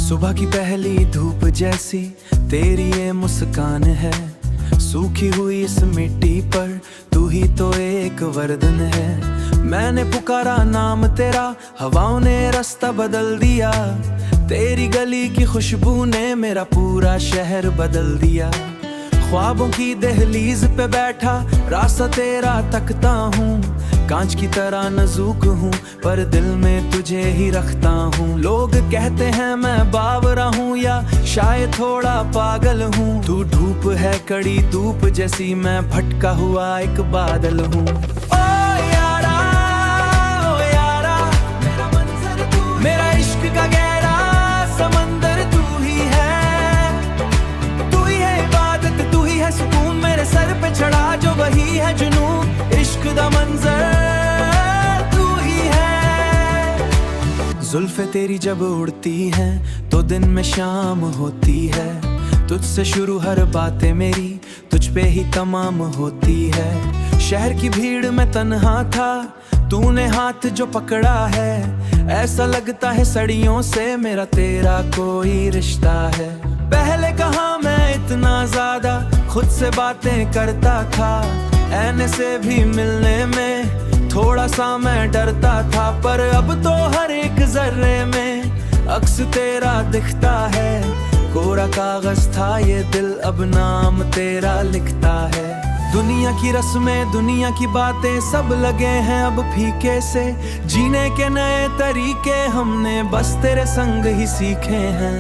सुबह की पहली धूप जैसी तेरी ये मुस्कान है, सूखी हुई इस मिट्टी पर तू ही तो एक वरदान है। मैंने पुकारा नाम तेरा, हवाओं ने रास्ता बदल दिया, तेरी गली की खुशबू ने मेरा पूरा शहर बदल दिया। ख्वाबों की दहलीज पे बैठा रास्ता तेरा तकता हूँ, कांच की तरह नाजुक हूँ पर दिल में तुझे ही रखता हूँ। लोग कहते हैं मैं बावरा हूँ या शायद थोड़ा पागल हूँ, तू धूप है कड़ी धूप जैसी, मैं भटका हुआ एक बादल हूँ। ओ यारा मेरा मंजर तू, मेरा इश्क का गहरा समंदर तू ही है, तू ही है इबादत तू ही है सुकून, मेरे सर पे चढ़ा जो वही है जुनून। इश्क दा मंजर तू ही है। जुल्फे तेरी जब उड़ती हैं तो दिन में शाम होती है, तुझसे शुरू हर बातें मेरी तुझ पे ही तमाम होती है। शहर की भीड़ में तन्हा था, तूने हाथ जो पकड़ा है, ऐसा लगता है सदियों से मेरा तेरा कोई रिश्ता है। पहले कहाँ मैं इतना ज्यादा खुद से बातें करता था, ऐने से भी मिलने में थोड़ा सा मैं डरता था, पर अब तो हर एक जर्रे में अक्स तेरा दिखता है। कोरा कागज था ये दिल, अब नाम तेरा लिखता है। दुनिया की रस्में दुनिया की बातें सब लगे हैं अब फीके से, जीने के नए तरीके हमने बस तेरे संग ही सीखे हैं।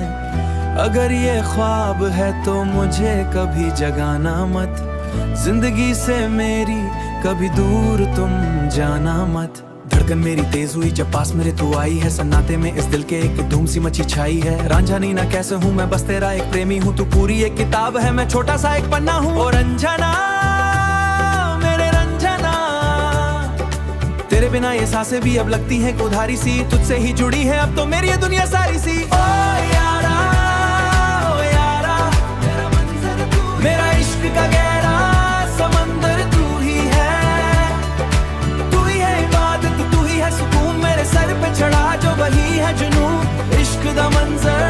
अगर ये ख्वाब है तो मुझे कभी जगाना मत, जिंदगी से मेरी कभी दूर तुम जाना मत। धड़कन मेरी तेज हुई जब पास मेरे तू आई है, सन्नाटे में इस दिल के एक धूम सी मची छाई है। रांझा नी ना कैसे हूँ मैं, बस तेरा एक प्रेमी हूँ, तू पूरी एक किताब है, मैं छोटा सा एक पन्ना हूँ। और रंझना मेरे रंझना, तेरे बिना ये सांसें भी अब लगती हैं उधारी सी, तुझसे ही जुड़ी है अब तो मेरी ये दुनिया सारी सी। ओ यारा मेरा मंजर तू, मेरा इश्क का गहरा समंदर तू ही है, तू ही है इबादत तू ही है सुकून, मेरे सर पे चढ़ा जो वही है जुनून। इश्क दा मंजर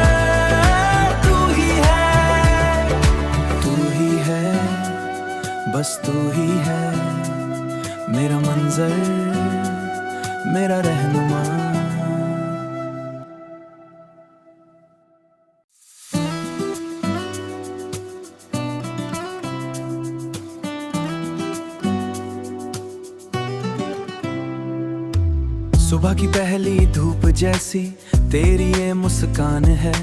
तू ही है, तू ही है, बस तू ही है, मेरा मंजर मेरा रहनुमा। सुबह की पहली धूप जैसी तेरी ये मुस्कान है,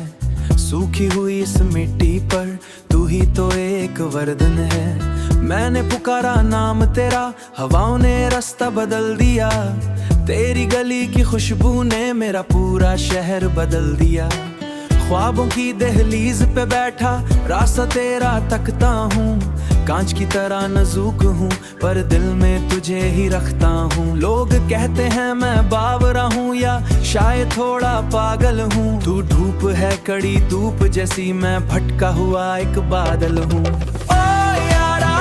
सूखी हुई इस मिट्टी पर तू ही तो एक वरदान है। मैंने पुकारा नाम तेरा, हवाओं ने रास्ता बदल दिया, तेरी गली की खुशबू ने मेरा पूरा शहर बदल दिया। ख्वाबों की दहलीज पे बैठा रास्ता तेरा तकता हूँ, कांच की तरह नाजुक हूँ पर दिल में तुझे ही रखता हूँ। लोग कहते हैं मैं बावरा हूँ या शायद थोड़ा पागल हूँ, तू धूप है कड़ी धूप जैसी, मैं भटका हुआ एक बादल हूँ। ओ यारा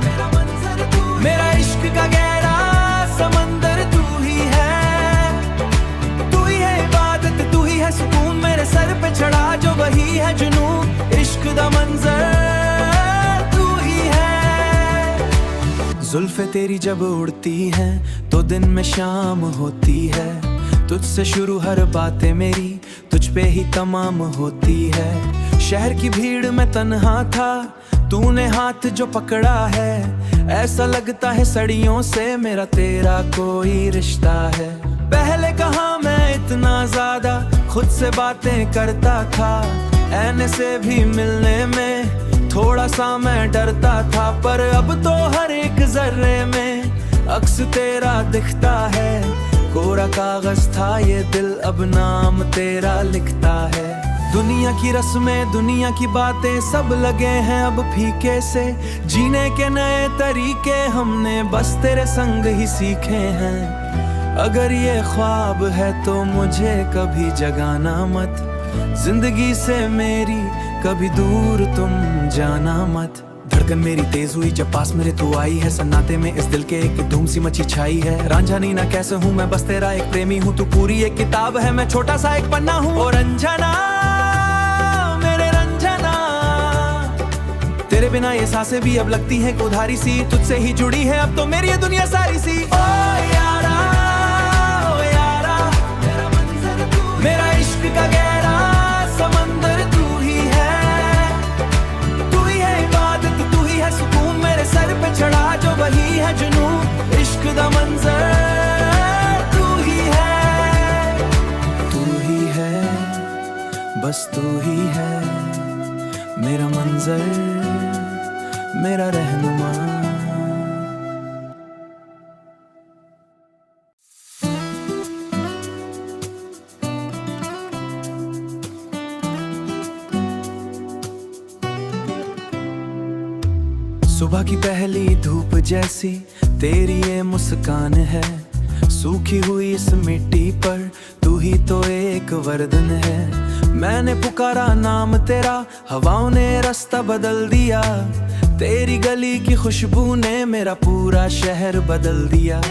मेरा मंजर तू, मेरा इश्क का गहरा समंदर तू ही है, तू ही है इबादत तू ही है सुकून, मेरे सर पे चढ़ा जो वही है जुनून। इश्क दा मंजर तू ही है। जुल्फे तेरी जब उड़ती हैं तो दिन में शाम होती है, तुझसे शुरू हर बातें मेरी तुझ पे ही तमाम होती है। शहर की भीड़ में तन्हा था, तूने हाथ जो पकड़ा है, ऐसा लगता है सदियों से मेरा तेरा कोई रिश्ता है। पहले कहाँ मैं इतना ज्यादा खुद से बातें करता था, ऐने से भी मिलने में थोड़ा सा मैं डरता था, पर अब तो हर एक जर्रे में अक्स तेरा दिखता है। कोरा कागज था ये दिल, अब नाम तेरा लिखता है। दुनिया की रस्में दुनिया की बातें सब लगे हैं अब फीके से, जीने के नए तरीके हमने बस तेरे संग ही सीखे हैं। अगर ये ख्वाब है तो मुझे कभी जगाना मत, जिंदगी से मेरी कभी दूर तुम जाना मत। धड़कन मेरी तेज हुई जब पास मेरे तू आई है, सन्नाटे में इस दिल के एक धूम सी मची छाई है। रांझा नी ना कैसे हूँ मैं, बस तेरा एक प्रेमी हूँ, तू पूरी एक किताब है, मैं छोटा सा एक पन्ना हूँ। और रंजना मेरे रंजना, तेरे बिना ये सांसें भी अब लगती हैं उधारी सी, तुझसे ही जुड़ी है अब तो मेरी ये दुनिया सारी सी। ओ यारा मेरा मंजर तू, मेरा इश्क का गहरा समंदर तू ही है, तू ही है इबादत, तू ही है सुकून, मेरे सर पे चढ़ा जो वही है जुनून। इश्क दा मंजर तू ही है, बस तू ही है, मेरा मंजर मेरा रहनुमा। सुबह की पहली धूप जैसी तेरी ये मुस्कान है, सूखी हुई इस मिट्टी पर तू ही तो एक वरदान है। मैंने पुकारा नाम तेरा, हवाओं ने रास्ता बदल दिया, तेरी गली की खुशबू ने मेरा पूरा शहर बदल दिया।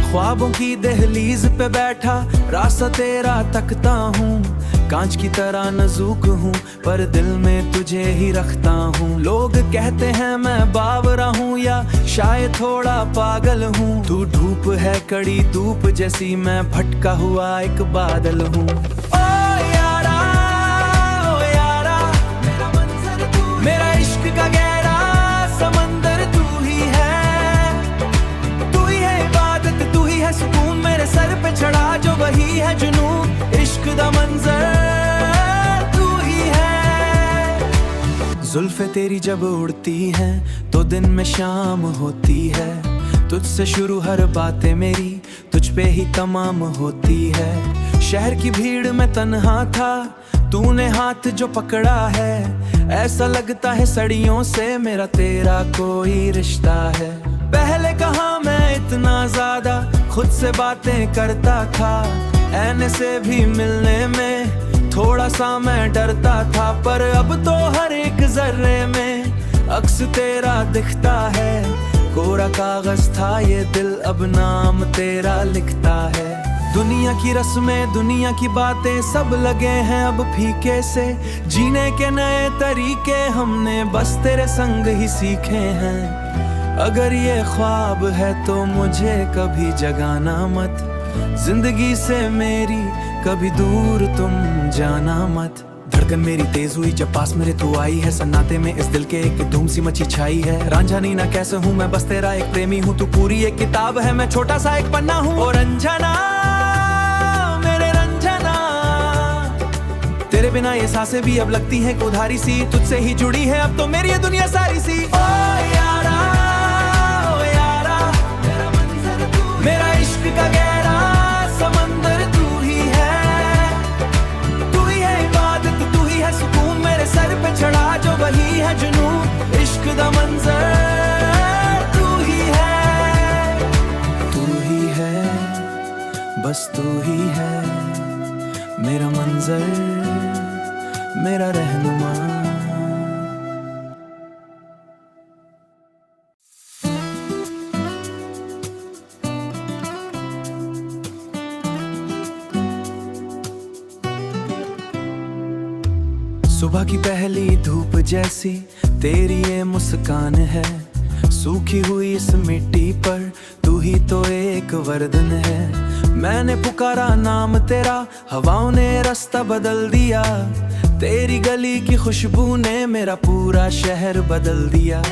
ख्वाबों की दहलीज पे बैठा रास्ता तेरा तकता हूँ, कांच की तरह नाजुक हूँ पर दिल में तुझे ही रखता हूँ। लोग कहते हैं मैं बावरा हूँ या शायद थोड़ा पागल हूँ, तू धूप है कड़ी धूप जैसी, मैं भटका हुआ एक बादल हूँ। ओ यारा मेरा मंजर तू, मेरा इश्क का गहरा समंदर तू ही है, तू ही है इबादत, तू ही है सुकून, मेरे सर पे चढ़ा जो वही है जुनून। इश्क दा मंजर तू ही है, जुल्फे तेरी जब उड़ती हैं तो दिन में शाम होती है, तुझसे शुरू हर बातें मेरी तुझ पे ही तमाम होती है। शहर की भीड़ में तन्हा था, तूने हाथ जो पकड़ा है, ऐसा लगता है सदियों से मेरा तेरा कोई रिश्ता है। पहले कहाँ मैं इतना ज्यादा खुद से बातें करता था, ऐने से भी मिलने में थोड़ा सा मैं डरता था, पर अब तो हर एक जर्रे में अक्स तेरा दिखता है। कोरा कागज था ये दिल, अब नाम तेरा लिखता है। दुनिया की रस्में दुनिया की बातें सब लगे हैं अब फीके से, जीने के नए तरीके हमने बस तेरे संग ही सीखे हैं। अगर ये ख्वाब है तो मुझे कभी जगाना मत, जिंदगी से मेरी कभी दूर तुम जाना मत। धड़कन मेरी तेज हुई जब पास मेरे तू आई है, सन्नाटे में इस दिल के एक धूम सी मची छाई है। रांझा नी ना कैसे हूँ मैं, बस तेरा एक प्रेमी हूँ, तू पूरी एक किताब है, मैं छोटा सा एक पन्ना हूँ। और रंजना मेरे रंजना, तेरे बिना ये सांसें भी अब लगती हैं उधारी सी, तुझसे ही जुड़ी है अब तो मेरी ये दुनिया सारी सी। ओ यारा मेरा मंजर तू, मेरा इश्क का गहरा समंदर तू ही है, तू ही है इबादत, तू ही है सुकून, मेरे सर पे चढ़ा जो वही है जुनून। इश्क दा मंजर तू ही है, बस तू ही है, मेरा मंजर मेरा रहनुमा। सुबह की पहली धूप जैसी तेरी ये मुस्कान है, सूखी हुई इस मिट्टी पर तू ही तो एक वरदान है। मैंने पुकारा नाम तेरा, हवाओं ने रास्ता बदल दिया, तेरी गली की खुशबू ने मेरा पूरा शहर बदल दिया।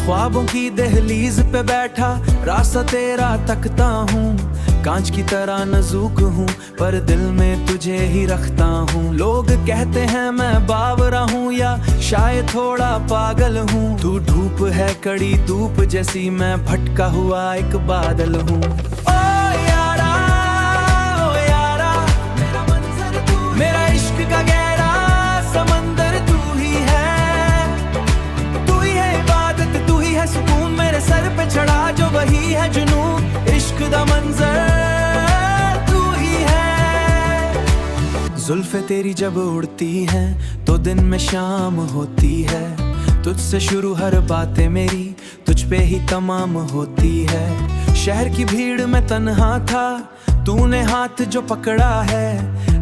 ख्वाबों की दहलीज पे बैठा रास्ता तेरा तकता हूँ, कांच की तरह नाजुक हूँ पर दिल में तुझे ही रखता हूँ। लोग कहते हैं मैं बावरा हूँ या शायद थोड़ा पागल हूँ, तू धूप है कड़ी धूप जैसी, मैं भटका हुआ एक बादल हूँ। ओ यारा मेरा मंजर तू, मेरा इश्क का गहरा समंदर तू ही है, तू ही है इबादत, तू ही है सुकून, मेरे सर पे चढ़ा जो वही है जुनून। इश्क दा मंजर तू ही है, जुल्फे तेरी जब उड़ती हैं तो दिन में शाम होती है, तुझसे शुरू हर बातें मेरी, तुझ पे ही तमाम होती है। शहर की भीड़ में तन्हा था, तूने हाथ जो पकड़ा है,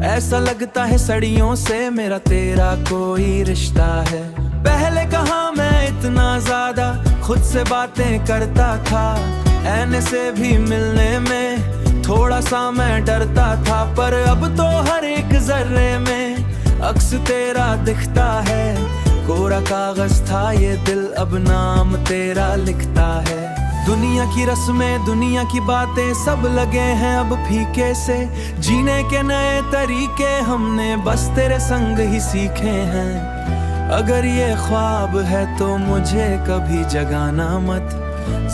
ऐसा लगता है सदियों से मेरा तेरा कोई रिश्ता है। पहले कहाँ मैं इतना ज्यादा खुद से बातें करता था, ऐने से भी मिलने में थोड़ा सा मैं डरता था, पर अब तो हर एक जर्रे में अक्स तेरा दिखता है। कोरा कागज था ये दिल, अब नाम तेरा लिखता है। दुनिया की रस्में, दुनिया की बातें सब लगे हैं अब फीके से, जीने के नए तरीके हमने बस तेरे संग ही सीखे हैं। अगर ये ख्वाब है तो मुझे कभी जगाना मत,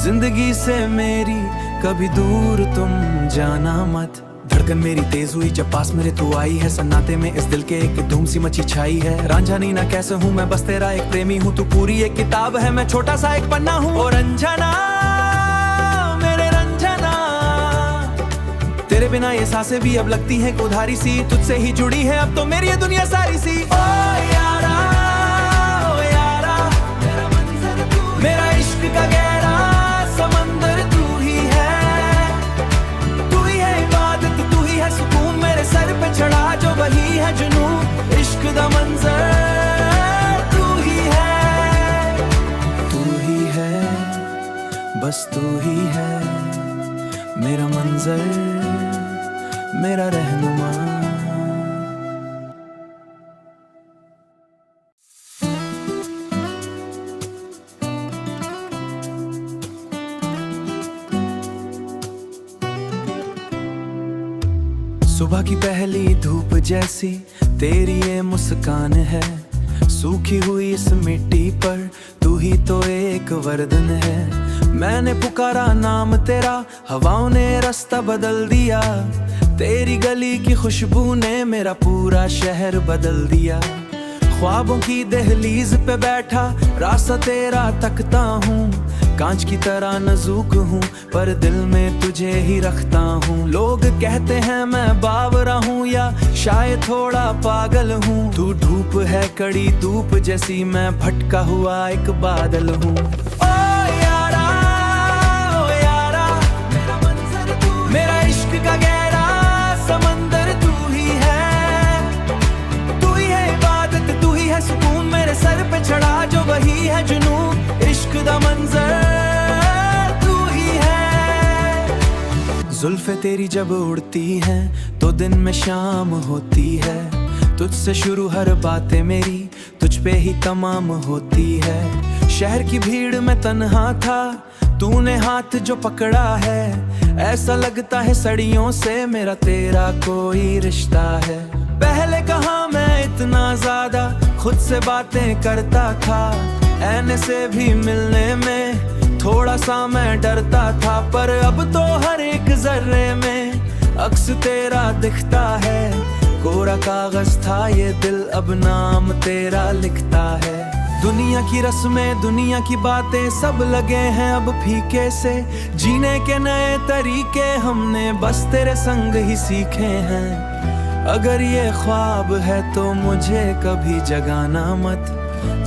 जिंदगी से मेरी कभी दूर तुम जाना मत। धड़कन मेरी तेज हुई जब पास मेरे तू आई है, सन्नाटे में इस दिल के एक धूम सी मची छाई है। रांझा नी ना कैसे हूँ मैं, बस तेरा एक प्रेमी हूँ, तू पूरी एक किताब है, मैं छोटा सा एक पन्ना हूँ। और रंझना मेरे रंझना, तेरे बिना ये सांसें भी अब लगती हैं उधारी सी, तुझसे ही जुड़ी है अब तो मेरी ये दुनिया सारी सी। ओ यारा, ओ यारा, मेरा इश्क का गहरा समंदर तू ही है, तू ही है इबादत, तू ही है सुकून, मेरे सर पे चढ़ा जो वही है जुनून। इश्क दा मंजर तू ही है, तू ही है, बस तू ही है, मेरा मंजर, मेरा रहनुमा। सुबह की पहली धूप जैसी तेरी ये मुस्कान है, सूखी हुई इस मिट्टी पर तू ही तो एक वरदान है। मैंने पुकारा नाम तेरा, हवाओं ने रास्ता बदल दिया, तेरी गली की खुशबू ने मेरा पूरा शहर बदल दिया। ख्वाबों की दहलीज पे बैठा रास्ता तेरा तकता हूँ, कांच की तरह नाजुक हूँ पर दिल में तुझे ही रखता हूँ। लोग कहते हैं मैं बावरा हूँ या शायद थोड़ा पागल हूँ, तू धूप है कड़ी धूप जैसी, मैं भटका हुआ एक बादल हूँ। ओ यारा, ओ यारा, मेरा मंजर तू, मेरा इश्क का गहरा समंदर तू ही है, तू ही है इबादत, तू ही है सुकून, मेरे सर पे चढ़ा जो वही है जुनून। इश्क दा मंजर तू ही है। जुल्फे तेरी जब उड़ती हैं तो दिन में शाम होती है, तुझसे शुरू हर बातें मेरी, तुझ पे ही तमाम होती है। शहर की भीड़ में तन्हा था, तूने हाथ जो पकड़ा है, ऐसा लगता है सदियों से मेरा तेरा कोई रिश्ता है। पहले कहाँ मैं इतना ज्यादा खुद से बातें करता था, ऐने से भी मिलने में थोड़ा सा मैं डरता था, पर अब तो हर एक जर्रे में अक्स तेरा दिखता है। कोरा कागज था ये दिल, अब नाम तेरा लिखता है। दुनिया की रस्में, दुनिया की बातें सब लगे हैं अब फीके से, जीने के नए तरीके हमने बस तेरे संग ही सीखे हैं। अगर ये ख्वाब है तो मुझे कभी जगाना मत,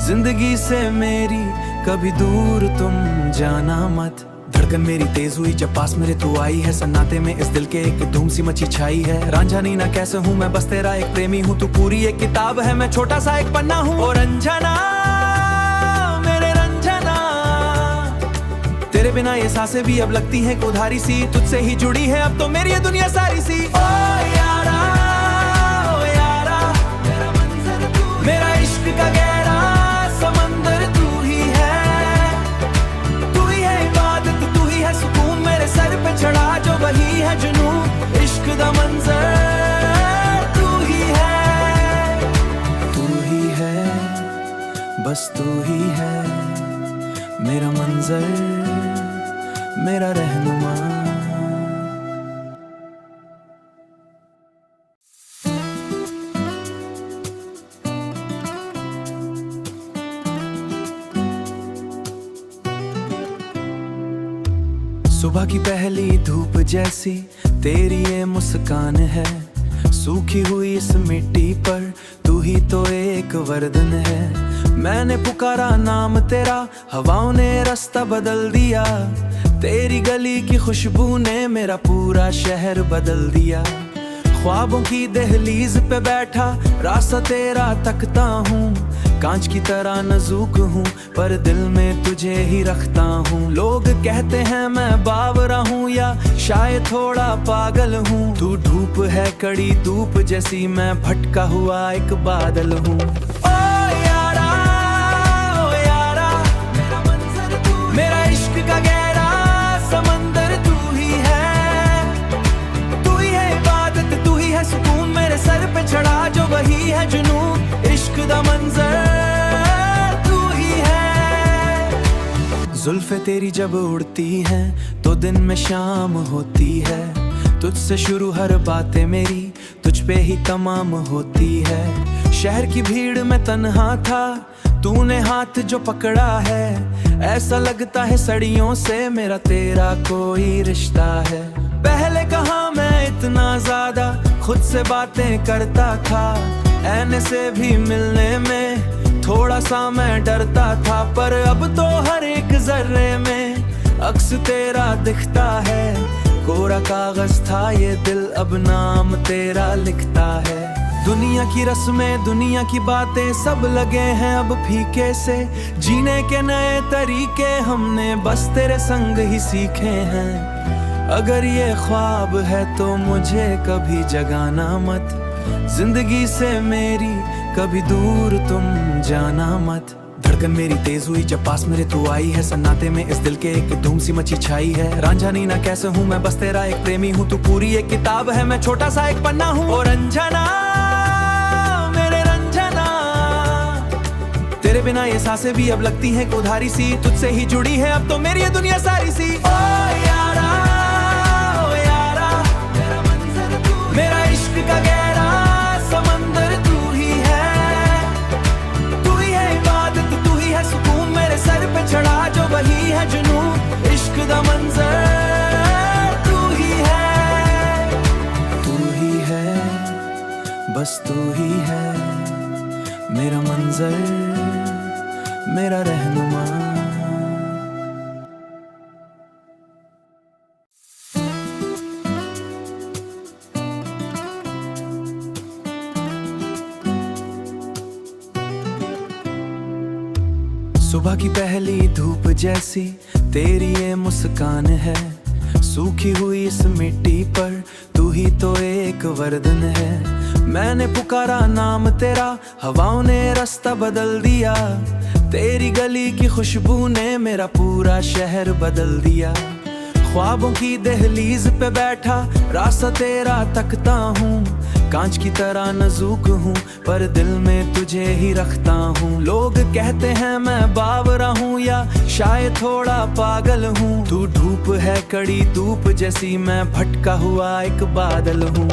जिंदगी से मेरी कभी दूर तुम जाना मत। धड़कन मेरी तेज हुई जब पास मेरे तू आई है, सन्नाटे में इस दिल के एक धूम सी मची छाई है। रांझा नी ना कैसे हूँ मैं, बस तेरा एक प्रेमी हूँ, तू पूरी एक किताब है, मैं छोटा सा एक पन्ना हूँ। और रंझना मेरे रंझना, तेरे बिना ये सांसें भी अब लगती हैं उधारी सी, तुझसे ही जुड़ी है अब तो मेरी ये दुनिया सारी सी। ओ यारा, ओ यारा, मेरा मंजर तू, मेरा इश्क का गहरा समंदर तू ही है, तू ही है इबादत, तू ही है सुकून, मेरे सर पे चढ़ा जो वही है जुनून। इश्क दा मंजर तू ही है, तू ही है, बस तू ही है, मेरा मंजर, मेरा रहनुमा। सुबह की पहली धूप जैसी तेरी ये मुस्कान है, सूखी हुई इस मिट्टी पर तू ही तो एक वरदान है। मैंने पुकारा नाम तेरा, हवाओं ने रास्ता बदल दिया। तेरी गली की खुशबू ने मेरा पूरा शहर बदल दिया। ख्वाबों की दहलीज पे बैठा रास्ता तेरा तकता हूँ। कांच की तरह नाजुक हूँ पर दिल में तुझे ही रखता हूँ। लोग कहते हैं मैं बावरा हूँ या शायद थोड़ा पागल हूँ। तू धूप है कड़ी धूप जैसी, मैं भटका हुआ एक बादल हूँ। ओ यारा मेरा मंजर तू, मेरा इश्क का गहरा समंदर तू ही है। तू ही है इबादत, तू ही है सुकून, मेरे सर पे चढ़ा जो वही है जुनून। इश्क दा मंजर तू ही है। जुल्फे तेरी जब उड़ती हैं तो दिन में शाम होती है। तुझसे शुरू हर बातें मेरी तुझ पे ही तमाम होती है। शहर की भीड़ में तन्हा था, तूने हाथ जो पकड़ा है। ऐसा लगता है सदियों से मेरा तेरा कोई रिश्ता है। पहले कहाँ मैं इतना ज्यादा खुद से बातें करता था। ऐने से भी मिलने में थोड़ा सा मैं डरता था, पर अब तो हर एक जर्रे में अक्स तेरा दिखता है। कोरा कागज था ये दिल, अब नाम तेरा लिखता है। दुनिया की रस्में दुनिया की बातें सब लगे हैं अब फीके से। जीने के नए तरीके हमने बस तेरे संग ही सीखे हैं। अगर ये ख्वाब है तो मुझे कभी जगाना मत। जिंदगी से मेरी कभी दूर तुम जाना मत। धड़कन मेरी तेज हुई जब पास मेरे तू आई है। सन्नाटे में इस दिल के एक धूम सी मची छाई है। रांझा नी ना कैसे हूँ मैं, बस तेरा एक प्रेमी हूँ। तू पूरी एक किताब है, मैं छोटा सा एक पन्ना हूँ। और रंजना मेरे रंजना, तेरे बिना ये सांसें भी अब लगती हैं उधारी सी। तुझसे ही जुड़ी है अब तो मेरी ये दुनिया सारी सी। ओ यारा मेरा मंजर तू, मेरा इश्क का गहरा समंदर तू ही है। तू ही है इबादत, तू ही है सुकून, मेरे सर पे चढ़ा जो वही है जुनून। इश्क दा मंजर तू ही है। तू ही है, बस तू ही है मेरा मंजर, मेरा रहनुमा। सुबह की पहली धूप जैसी तेरी ये मुस्कान है। सूखी हुई इस मिट्टी पर तू ही तो एक वरदान है। मैंने पुकारा नाम तेरा, हवाओं ने रास्ता बदल दिया। तेरी गली की खुशबू ने मेरा पूरा शहर बदल दिया। ख्वाबों की दहलीज पे बैठा रास्ता तेरा तकता हूँ। कांच की तरह नाजुक हूँ पर दिल में तुझे ही रखता हूँ। लोग कहते हैं मैं बावरा हूँ या शायद थोड़ा पागल हूँ। तू धूप है कड़ी धूप जैसी, मैं भटका हुआ एक बादल हूँ।